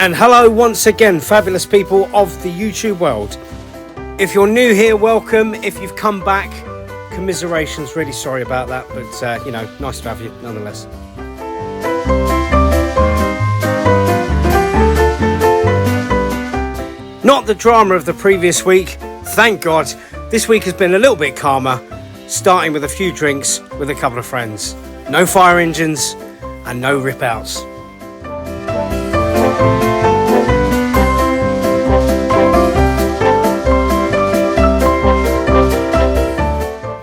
And hello once again, fabulous people of the YouTube world. If you're new here, welcome. If you've come back, commiserations. Really sorry about that, but you know, nice to have you nonetheless. Not the drama of the previous week, thank God. This week has been a little bit calmer, starting with a few drinks with a couple of friends. No fire engines and no rip outs.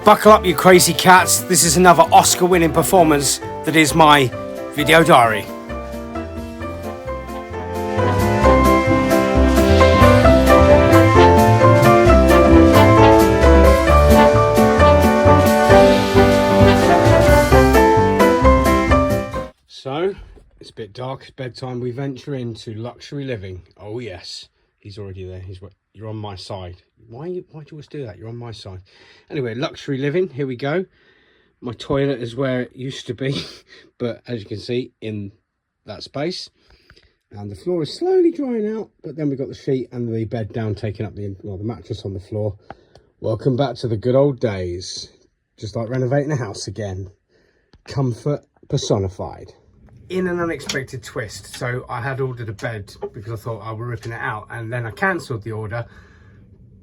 Buckle up, you crazy cats. This is another Oscar-winning performance that is my video diary. So, it's a bit dark, it's bedtime. We venture into luxury living. Oh yes, he's already there. You're on my side. Why'd you always do that? You're on my side. Anyway, luxury living, here we go. My toilet is where it used to be, but as you can see, in that space. And the floor is slowly drying out, but then we've got the sheet and the bed down, taking up the mattress on the floor. Welcome back to the good old days. Just like renovating a house again. Comfort personified. In an unexpected twist, so I had ordered a bed because I thought I were ripping it out, and then I cancelled the order,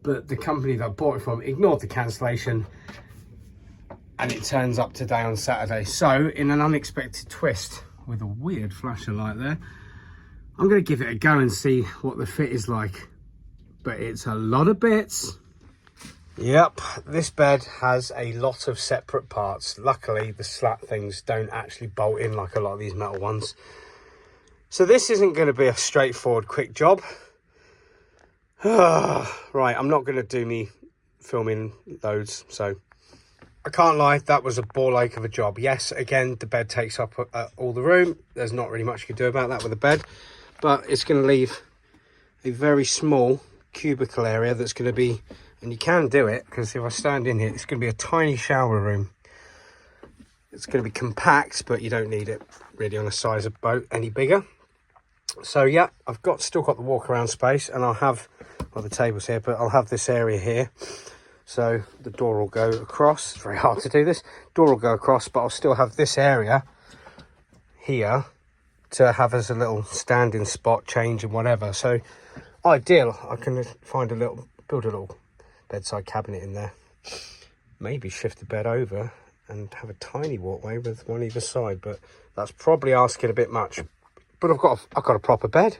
but the company that I bought it from ignored the cancellation, and it turns up today on Saturday. So in an unexpected twist, with a weird flasher light there, I'm going to give it a go and see what the fit is like, but it's a lot of bits. Yep, this bed has a lot of separate parts. Luckily, the slat things don't actually bolt in like a lot of these metal ones. So this isn't going to be a straightforward, quick job. Right, I'm not going to do me filming loads, so I can't lie, that was a ball ache of a job. Yes, again, the bed takes up all the room. There's not really much you can do about that with a bed, but it's going to leave a very small cubicle area that's going to be, and you can do it, because if I stand in here, it's going to be a tiny shower room. It's going to be compact, but you don't need it really on a size of boat any bigger. So yeah, I've still got the walk around space, and I'll have, well, the table's here, but I'll have this area here. So the door will go across. It's very hard to do this. Door will go across, but I'll still have this area here to have as a little standing spot, change and whatever. So ideal. I can build a little bedside cabinet in there, maybe shift the bed over and have a tiny walkway with one either side, but that's probably asking a bit much. But I've got a proper bed.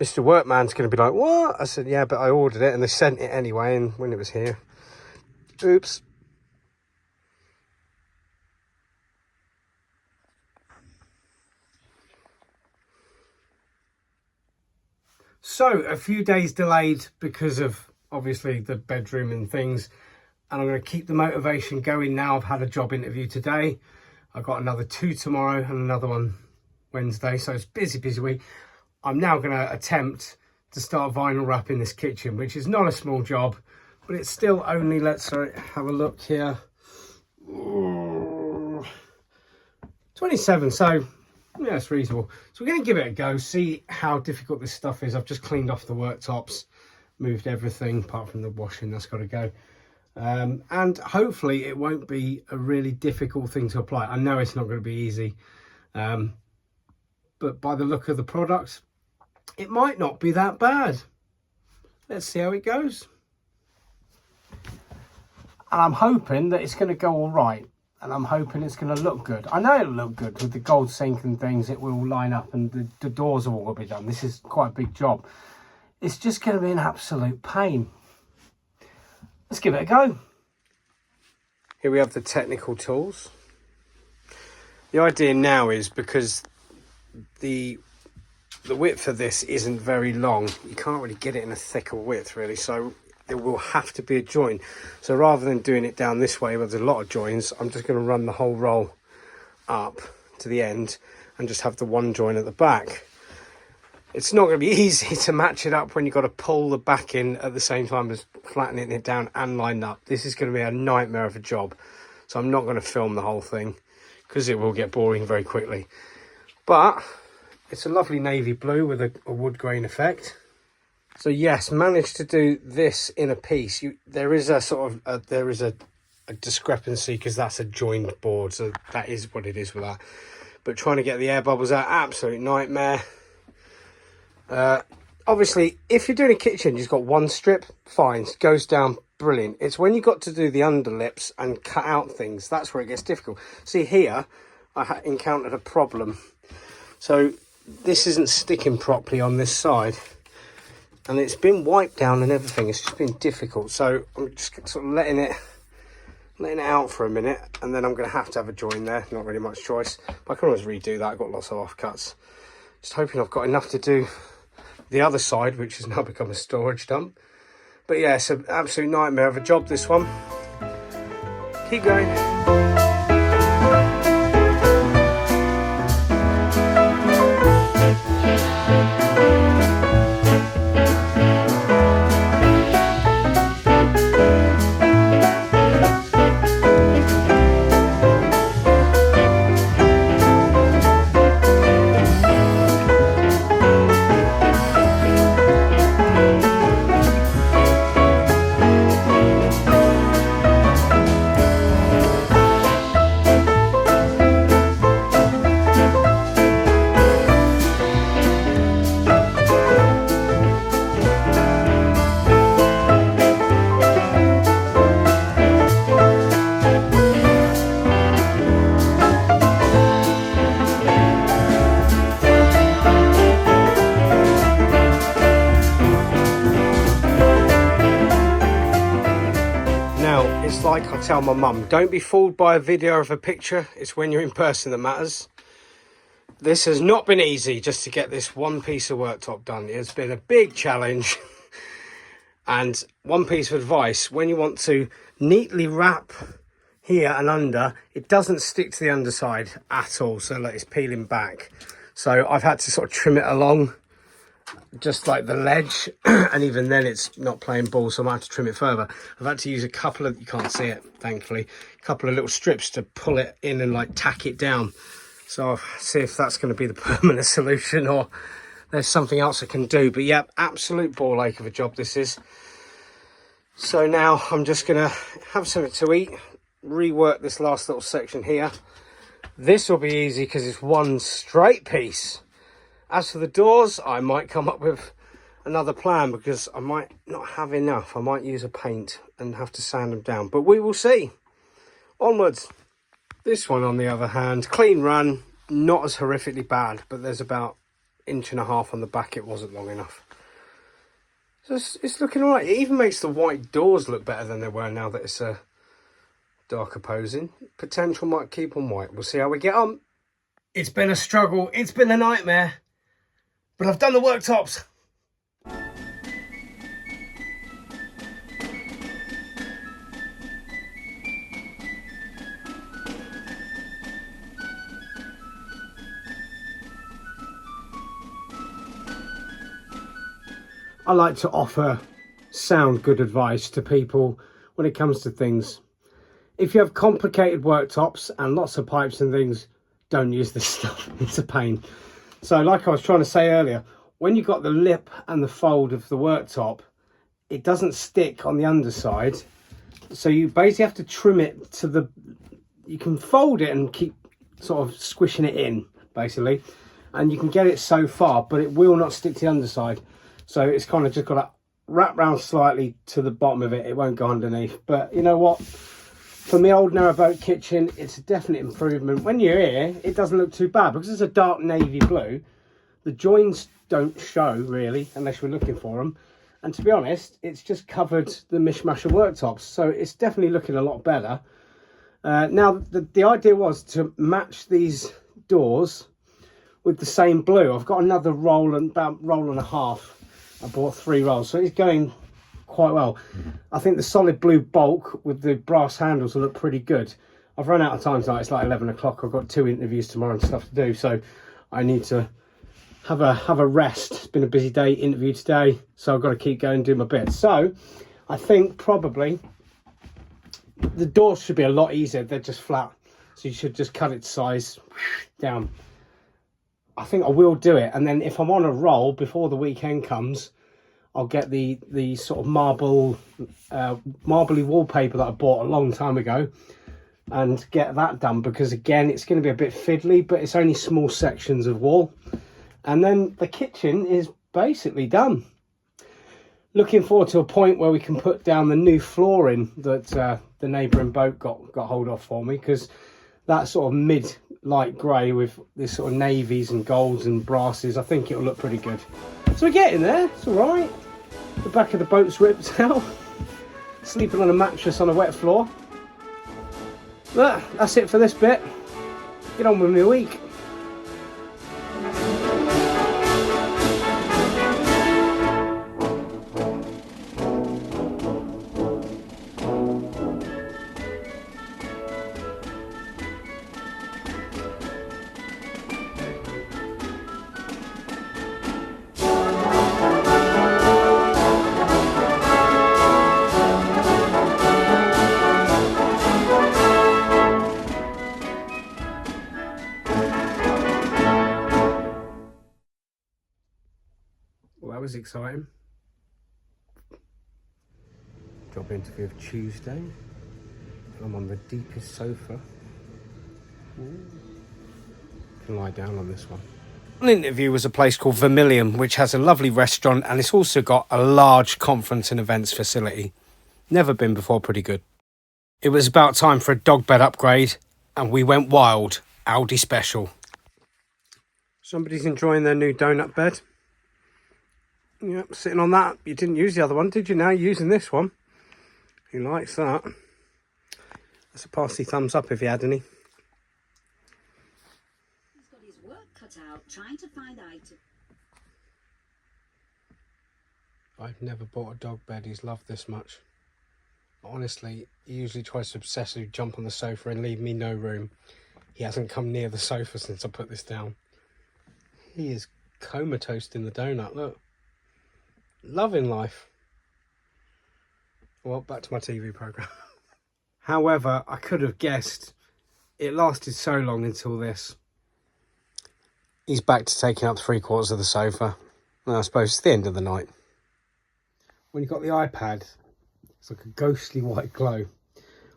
Mr. Workman's going to be like, what? I said, yeah, but I ordered it and they sent it anyway, and when it was here, oops. So, a few days delayed because of, obviously, the bedroom and things. And I'm going to keep the motivation going now. I've had a job interview today. I've got another 2 tomorrow and another one Wednesday. So, it's busy week. I'm now going to attempt to start vinyl wrapping this kitchen, which is not a small job. But it's still only, let's have a look here. 27, so... yeah, it's reasonable. So we're going to give it a go, see how difficult this stuff is. I've just cleaned off the worktops, moved everything apart from the washing, that's got to go. And hopefully it won't be a really difficult thing to apply. I know it's not going to be easy, but by the look of the product, it might not be that bad. Let's see how it goes. And I'm hoping that it's going to go all right. And I'm hoping it's going to look good. I know it'll look good with the gold sink and things. It will line up and the doors will all be done. This is quite a big job. It's just going to be an absolute pain. Let's give it a go. Here we have the technical tools. The idea now is, because the width of this isn't very long, you can't really get it in a thicker width really. So there will have to be a join. So rather than doing it down this way where there's a lot of joins, I'm just going to run the whole roll up to the end and just have the one join at the back. It's not going to be easy to match it up when you've got to pull the back in at the same time as flattening it down and line up. This is going to be a nightmare of a job. So I'm not going to film the whole thing because it will get boring very quickly. But It's a lovely navy blue with a wood grain effect. So yes, managed to do this in a piece. There is a sort of a discrepancy because that's a joined board, so that is what it is with that. But trying to get the air bubbles out, absolute nightmare. Obviously, if you're doing a kitchen, you've got one strip, fine, goes down brilliant. It's when you've got to do the underlips and cut out things, that's where it gets difficult. See here, I encountered a problem. So this isn't sticking properly on this side, and it's been wiped down and everything. It's just been difficult. So I'm just sort of letting it out for a minute, and then I'm going to have a join there. Not really much choice, but I can always redo that. I've got lots of offcuts. Just hoping I've got enough to do the other side, which has now become a storage dump. But yeah, it's an absolute nightmare of a job, this one. Keep going. Like I tell my mum, don't be fooled by a video of a picture. It's when you're in person that matters. This has not been easy just to get this one piece of worktop done. It's been a big challenge. And one piece of advice, when you want to neatly wrap here and under, it doesn't stick to the underside at all, so like it's peeling back. So I've had to sort of trim it along just like the ledge, and even then it's not playing ball, so I might have to trim it further. I've had to use a couple of, you can't see it thankfully, a couple of little strips to pull it in and like tack it down. So I'll see if that's going to be the permanent solution or there's something else I can do. But yeah, absolute ball ache of a job this is. So now I'm just going to have something to eat, rework this last little section here. This will be easy because it's one straight piece. As for the doors, I might come up with another plan because I might not have enough. I might use a paint and have to sand them down, but we will see. Onwards. This one, on the other hand, clean run, not as horrifically bad, but there's about 1.5 inches on the back. It wasn't long enough. So it's looking all right. It even makes the white doors look better than they were now that it's a darker posing. Potential might keep on white. We'll see how we get on. It's been a struggle. It's been a nightmare. But I've done the worktops. I like to offer sound good advice to people when it comes to things. If you have complicated worktops and lots of pipes and things, don't use this stuff. It's a pain. So like I was trying to say earlier, when you've got the lip and the fold of the worktop, it doesn't stick on the underside. So you basically have to trim it to the, you can fold it and keep sort of squishing it in, basically. And you can get it so far, but it will not stick to the underside. So it's kind of just got to wrap round slightly to the bottom of it. It won't go underneath. But you know what? For my old narrowboat kitchen, it's a definite improvement. When you're here, it doesn't look too bad because it's a dark navy blue. The joins don't show really, unless you're looking for them. And to be honest, it's just covered the mishmash of worktops. So it's definitely looking a lot better. Now, the idea was to match these doors with the same blue. I've got another roll, and about roll and a half. I bought 3 rolls, so it's going quite well. I think the solid blue bulk with the brass handles will look pretty good. I've run out of time tonight. It's like 11 o'clock. I've got 2 interviews tomorrow and stuff to do, so I need to have a rest. It's been a busy day, interview today, so I've got to keep going and do my bit. So I think probably the doors should be a lot easier. They're just flat, so you should just cut it to size down. I think I will do it. And then if I'm on a roll before the weekend comes, I'll get the sort of marbly wallpaper that I bought a long time ago and get that done, because again, it's going to be a bit fiddly, but it's only small sections of wall. And then the kitchen is basically done. Looking forward to a point where we can put down the new flooring that the neighbouring boat got hold of for me, because that sort of mid light grey with this sort of navies and golds and brasses, I think it'll look pretty good. So we're getting there, it's all right. The back of the boat's ripped out. Sleeping on a mattress on a wet floor. But that's it for this bit. Get on with my week. Well, that was exciting. Job interview of Tuesday. I'm on the deepest sofa. Ooh. Can lie down on this one. An interview was a place called Vermilion, which has a lovely restaurant, and it's also got a large conference and events facility. Never been before, pretty good. It was about time for a dog bed upgrade, and we went wild. Aldi special. Somebody's enjoying their new donut bed. Yep, sitting on that. You didn't use the other one, did you? Now you're using this one. He likes that. That's a parsley thumbs up if he had any. He's got his work cut out trying to find items. I've never bought a dog bed he's loved this much. Honestly, he usually tries to obsessively jump on the sofa and leave me no room. He hasn't come near the sofa since I put this down. He is comatose in the donut, look. Loving life. Well, back to my TV programme. However, I could have guessed it lasted so long until this. He's back to taking up 3/4 of the sofa. And I suppose it's the end of the night. When you've got the iPad, it's like a ghostly white glow.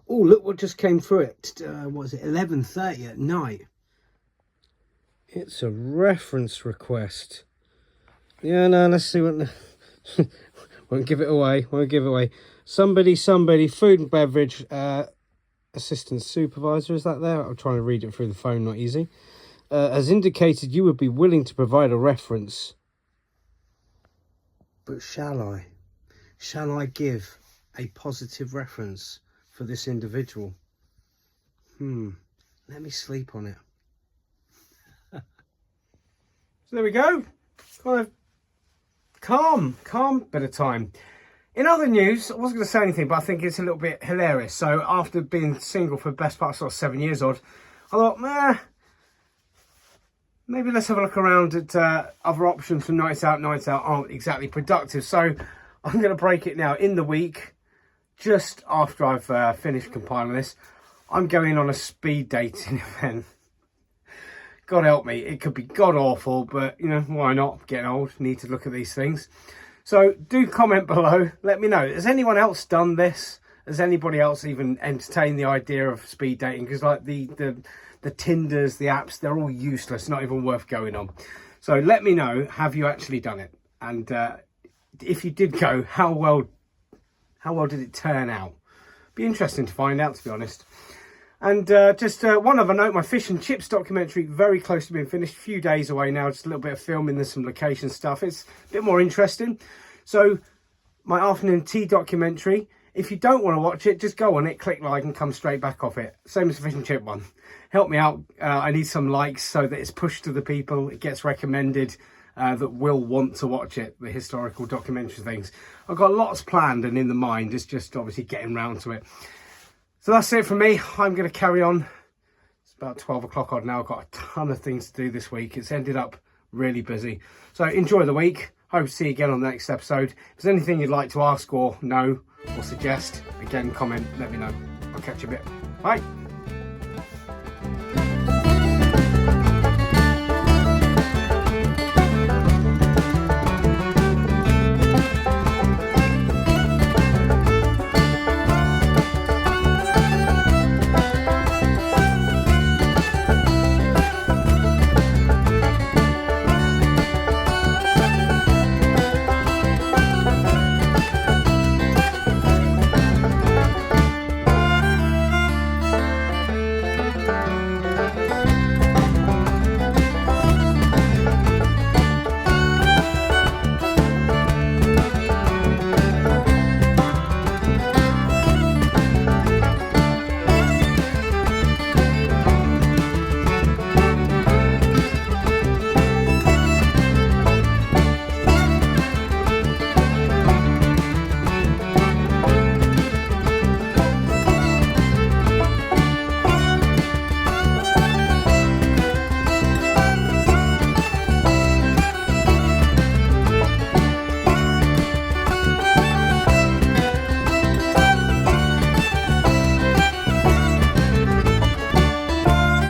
Oh, look what just came through it. What was it? 11:30 at night. It's a reference request. Yeah, no, let's see what... Won't give it away. Somebody, food and beverage assistant supervisor, is that there? I'm trying to read it through the phone, not easy. Has indicated you would be willing to provide a reference. But shall I? Shall I give a positive reference for this individual? Let me sleep on it. So there we go. Kind of calm bit of time. In other news, I wasn't going to say anything, but I think it's a little bit hilarious. So after being single for the best part of sort of 7 years odd, I thought, maybe let's have a look around at other options for nights out. Nights out aren't exactly productive. So I'm going to break it now. In the week, just after I've finished compiling this, I'm going on a speed dating event. God help me, it could be god awful, but you know, why not? I'm getting old, need to look at these things. So do comment below, let me know. Has anyone else done this? Has anybody else even entertained the idea of speed dating? Because like the Tinders, the apps, they're all useless, not even worth going on. So let me know, have you actually done it? And if you did go, how well did it turn out? Be interesting to find out, to be honest. And just one other note, my fish and chips documentary, very close to being finished, a few days away now, just a little bit of filming, there's some location stuff, it's a bit more interesting. So my afternoon tea documentary, if you don't want to watch it, just go on it, click like and come straight back off it. Same as the fish and chip one. Help me out, I need some likes so that it's pushed to the people, it gets recommended that will want to watch it, the historical documentary things. I've got lots planned and in the mind, it's just obviously getting round to it. So that's it from me. I'm going to carry on. It's about 12 o'clock odd now. I've got a ton of things to do this week. It's ended up really busy. So enjoy the week. Hope to see you again on the next episode. If there's anything you'd like to ask or know or suggest, again, comment, let me know. I'll catch you a bit. Bye.